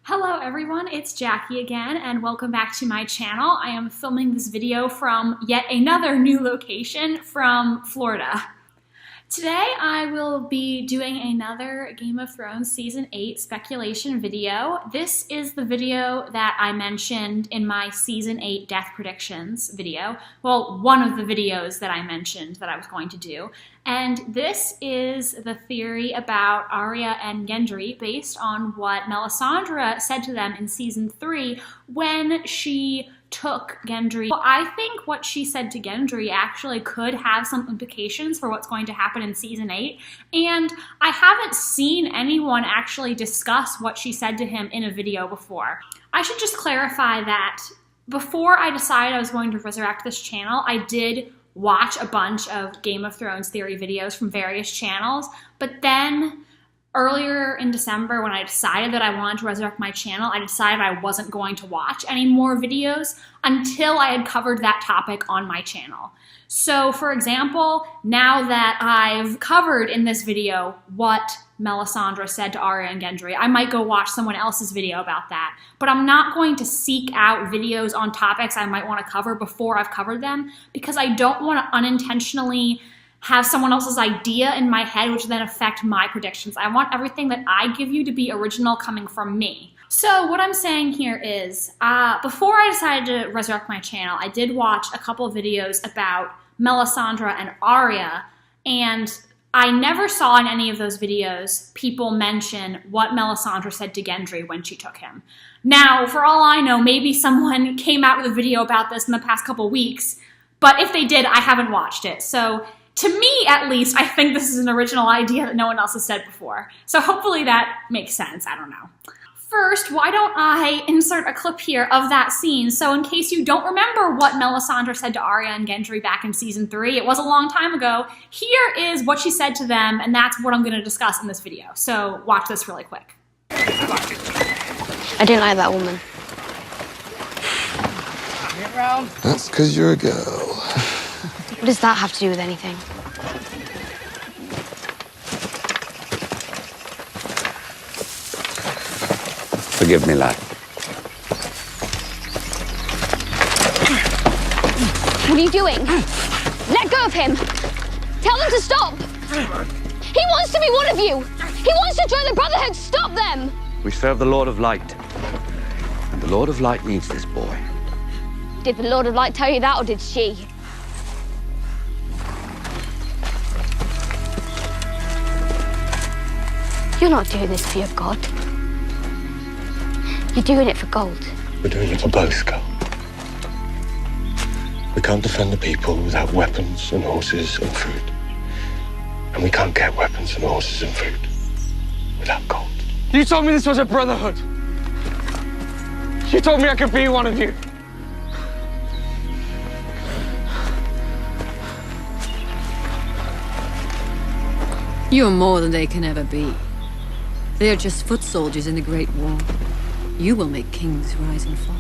Hello everyone, it's Jackie again and welcome back to my channel. I am filming this video from yet another new location from Florida. Today I will be doing another Game of Thrones Season 8 speculation video. This is the video that I mentioned in my Season 8 Death Predictions video. Well, one of the videos that I mentioned that I was going to do. And this is the theory about Arya and Gendry based on what Melisandre said to them in Season 3 when she took Gendry. Well, I think what she said to Gendry actually could have some implications for what's going to happen in Season 8, and I haven't seen anyone actually discuss what she said to him in a video before. I should just clarify that before I decided I was going to resurrect this channel, I did watch a bunch of Game of Thrones theory videos from various channels, but then earlier in December, when I decided that I wanted to resurrect my channel, I decided I wasn't going to watch any more videos until I had covered that topic on my channel. So, for example, now that I've covered in this video what Melisandre said to Arya and Gendry, I might go watch someone else's video about that. But I'm not going to seek out videos on topics I might want to cover before I've covered them, because I don't want to unintentionally have someone else's idea in my head, which then affect my predictions. I want everything that I give you to be original, coming from me. So what I'm saying here is, before I decided to resurrect my channel, I did watch a couple of videos about Melisandre and Arya, and I never saw in any of those videos people mention what Melisandre said to Gendry when she took him. Now, for all I know, maybe someone came out with a video about this in the past couple weeks, but if they did, I haven't watched it. So to me, at least, I think this is an original idea that no one else has said before. So hopefully that makes sense. I don't know. First, why don't I insert a clip here of that scene? So in case you don't remember what Melisandre said to Arya and Gendry back in Season 3, it was a long time ago, here is what she said to them, and that's what I'm going to discuss in this video. So watch this really quick. I didn't like that woman. That's because you're a girl. What does that have to do with anything? Forgive me, lad. What are you doing? Let go of him! Tell them to stop! He wants to be one of you! He wants to join the Brotherhood! Stop them! We serve the Lord of Light. And the Lord of Light needs this boy. Did the Lord of Light tell you that, or did she? You're not doing this for your God. You're doing it for gold. We're doing it for both, girl. We can't defend the people without weapons and horses and food. And we can't get weapons and horses and food without gold. You told me this was a brotherhood. You told me I could be one of you. You're more than they can ever be. They are just foot soldiers in the Great War. You will make kings rise and fall.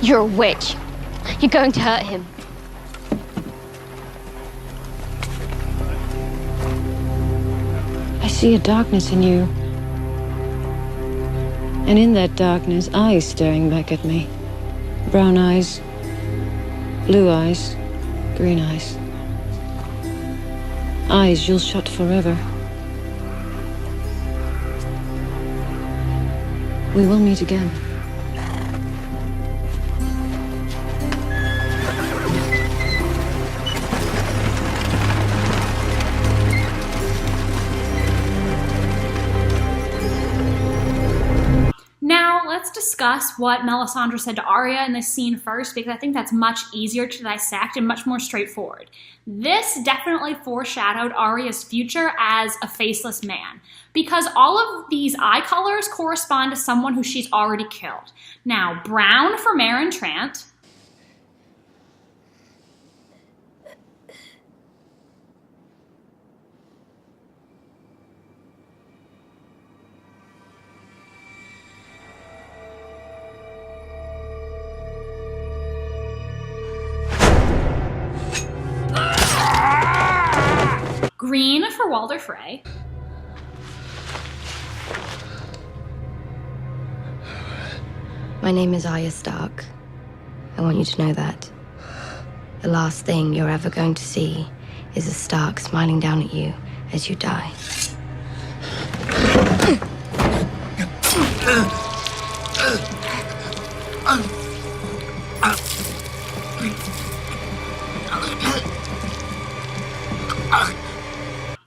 You're a witch. You're going to hurt him. I see a darkness in you. And in that darkness, eyes staring back at me. Brown eyes, blue eyes, green eyes. Eyes you'll shut forever. We will meet again. Let's discuss what Melisandre said to Arya in this scene first, because I think that's much easier to dissect and much more straightforward. This definitely foreshadowed Arya's future as a faceless man, because all of these eye colors correspond to someone who she's already killed. Now, brown for Meryn Trant, Green for Walder Frey. My name is Arya Stark. I want you to know that. The last thing you're ever going to see is a Stark smiling down at you as you die.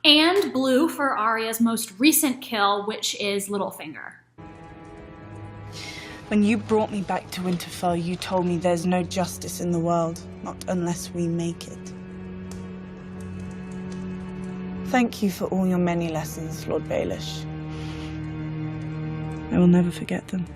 And blue for Arya's most recent kill, which is Littlefinger. When you brought me back to Winterfell, you told me there's no justice in the world, not unless we make it. Thank you for all your many lessons, Lord Baelish. I will never forget them.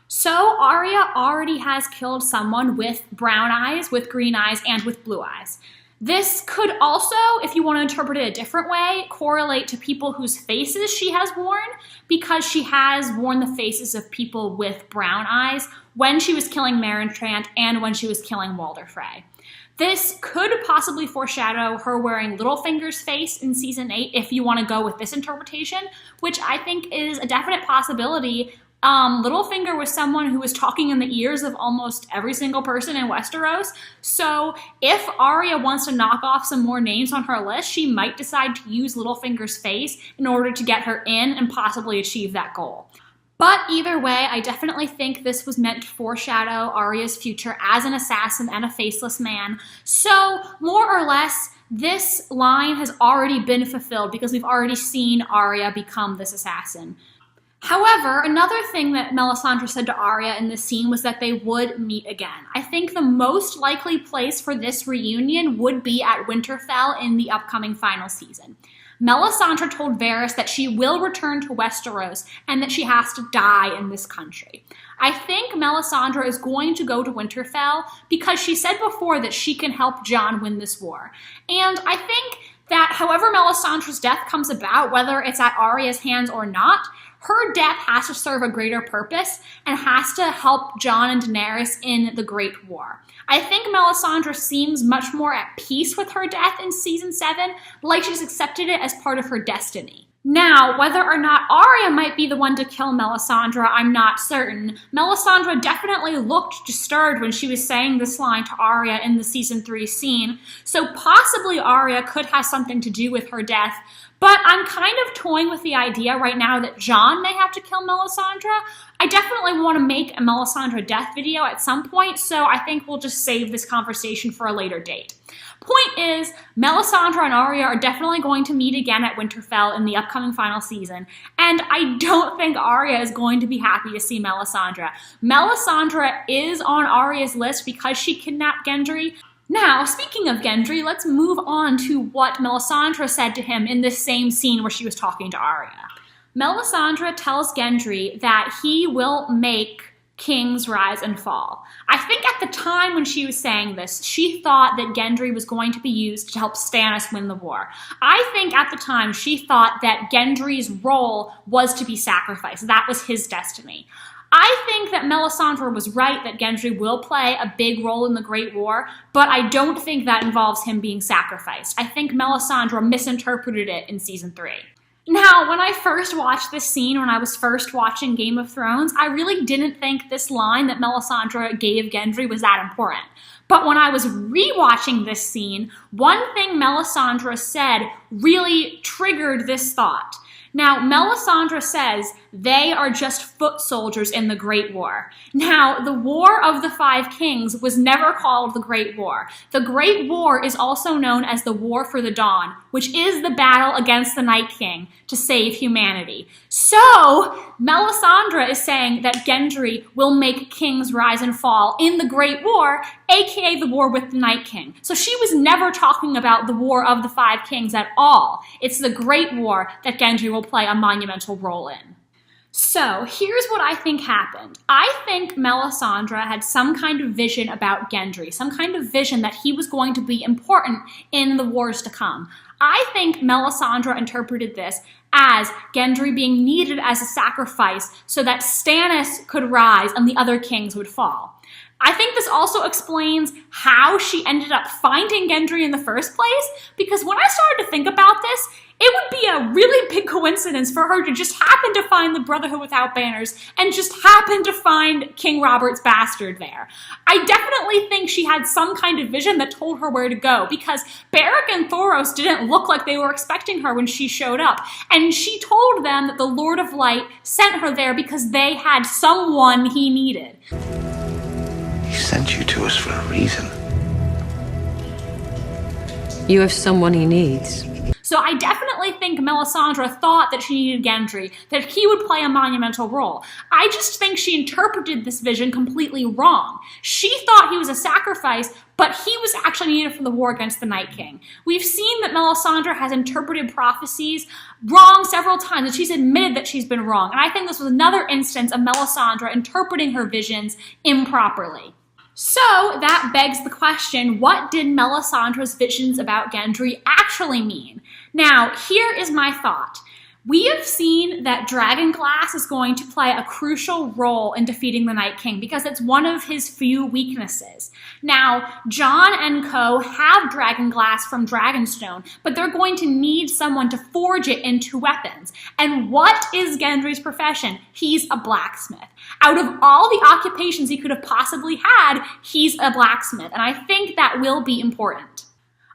So Arya already has killed someone with brown eyes, with green eyes, and with blue eyes. This could also, if you want to interpret it a different way, correlate to people whose faces she has worn, because she has worn the faces of people with brown eyes when she was killing Melisandre and when she was killing Walder Frey. This could possibly foreshadow her wearing Littlefinger's face in season 8 if you want to go with this interpretation, which I think is a definite possibility. Littlefinger was someone who was talking in the ears of almost every single person in Westeros, so if Arya wants to knock off some more names on her list, she might decide to use Littlefinger's face in order to get her in and possibly achieve that goal. But either way, I definitely think this was meant to foreshadow Arya's future as an assassin and a faceless man. So, more or less, this line has already been fulfilled because we've already seen Arya become this assassin. However, another thing that Melisandre said to Arya in this scene was that they would meet again. I think the most likely place for this reunion would be at Winterfell in the upcoming final season. Melisandre told Varys that she will return to Westeros and that she has to die in this country. I think Melisandre is going to go to Winterfell because she said before that she can help Jon win this war. And I think that however Melisandre's death comes about, whether it's at Arya's hands or not, her death has to serve a greater purpose and has to help Jon and Daenerys in the Great War. I think Melisandre seems much more at peace with her death in season 7, like she's accepted it as part of her destiny. Now, whether or not Arya might be the one to kill Melisandre, I'm not certain. Melisandre definitely looked disturbed when she was saying this line to Arya in the season 3 scene, so possibly Arya could have something to do with her death. But I'm kind of toying with the idea right now that Jon may have to kill Melisandre. I definitely want to make a Melisandre death video at some point, so I think we'll just save this conversation for a later date. Point is, Melisandre and Arya are definitely going to meet again at Winterfell in the upcoming final season, and I don't think Arya is going to be happy to see Melisandre. Melisandre is on Arya's list because she kidnapped Gendry. Now, speaking of Gendry, let's move on to what Melisandre said to him in this same scene where she was talking to Arya. Melisandre tells Gendry that he will make kings rise and fall. I think at the time when she was saying this, she thought that Gendry was going to be used to help Stannis win the war. I think at the time she thought that Gendry's role was to be sacrificed. That was his destiny. I think that Melisandre was right that Gendry will play a big role in the Great War, but I don't think that involves him being sacrificed. I think Melisandre misinterpreted it in season 3. Now, when I first watched this scene, when I was first watching Game of Thrones, I really didn't think this line that Melisandre gave Gendry was that important. But when I was rewatching this scene, one thing Melisandre said really triggered this thought. Now, Melisandre says they are just foot soldiers in the Great War. Now, the War of the Five Kings was never called the Great War. The Great War is also known as the War for the Dawn, which is the battle against the Night King to save humanity. So, Melisandre is saying that Gendry will make kings rise and fall in the Great War, aka the war with the Night King. So she was never talking about the War of the Five Kings at all. It's the Great War that Gendry will play a monumental role in. So here's what I think happened. I think Melisandre had some kind of vision about Gendry, some kind of vision that he was going to be important in the wars to come. I think Melisandre interpreted this as Gendry being needed as a sacrifice so that Stannis could rise and the other kings would fall. I think this also explains how she ended up finding Gendry in the first place, because when I started to think about this, it would be a really big coincidence for her to just happen to find the Brotherhood Without Banners and just happen to find King Robert's bastard there. I definitely think she had some kind of vision that told her where to go, because Beric and Thoros didn't look like they were expecting her when she showed up. And she told them that the Lord of Light sent her there because they had someone he needed. He sent you to us for a reason. You have someone he needs. So I definitely think Melisandre thought that she needed Gendry, that he would play a monumental role. I just think she interpreted this vision completely wrong. She thought he was a sacrifice, but he was actually needed for the war against the Night King. We've seen that Melisandre has interpreted prophecies wrong several times, and she's admitted that she's been wrong. And I think this was another instance of Melisandre interpreting her visions improperly. So that begs the question, what did Melisandre's visions about Gendry actually mean? Now, here is my thought. We have seen that Dragonglass is going to play a crucial role in defeating the Night King because it's one of his few weaknesses. Now, Jon and co have Dragonglass from Dragonstone, but they're going to need someone to forge it into weapons. And what is Gendry's profession? He's a blacksmith. Out of all the occupations he could have possibly had, he's a blacksmith, and I think that will be important.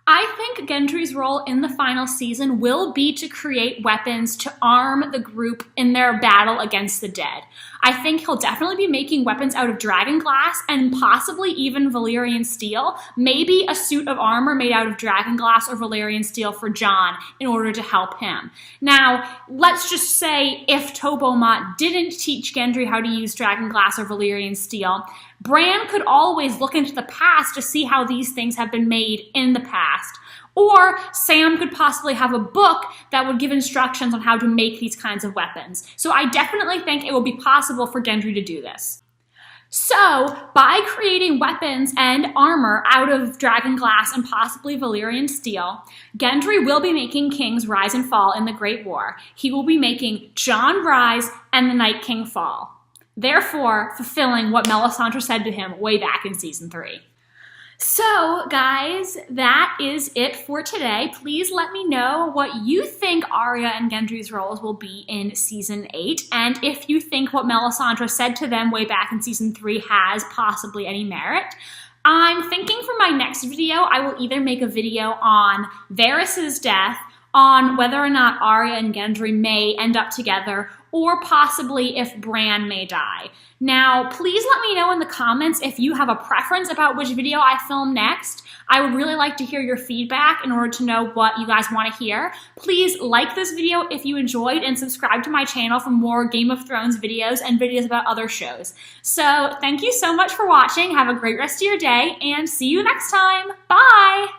I think Gendry's role in the final season will be to create weapons to arm the group in their battle against the dead. I think he'll definitely be making weapons out of dragonglass and possibly even Valyrian steel, maybe a suit of armor made out of dragonglass or Valyrian steel for Jon in order to help him. Now, let's just say if Tobomont didn't teach Gendry how to use dragonglass or Valyrian steel, Bran could always look into the past to see how these things have been made in the past. Or Sam could possibly have a book that would give instructions on how to make these kinds of weapons. So I definitely think it will be possible for Gendry to do this. So, by creating weapons and armor out of dragonglass and possibly Valyrian steel, Gendry will be making kings rise and fall in the Great War. He will be making Jon rise and the Night King fall. Therefore, fulfilling what Melisandre said to him way back in Season 3. So, guys, that is it for today. Please let me know what you think Arya and Gendry's roles will be in Season 8, and if you think what Melisandre said to them way back in Season 3 has possibly any merit. I'm thinking for my next video, I will either make a video on Varys' death, on whether or not Arya and Gendry may end up together, or possibly if Bran may die. Now, please let me know in the comments if you have a preference about which video I film next. I would really like to hear your feedback in order to know what you guys want to hear. Please like this video if you enjoyed and subscribe to my channel for more Game of Thrones videos and videos about other shows. So, thank you so much for watching. Have a great rest of your day and see you next time. Bye!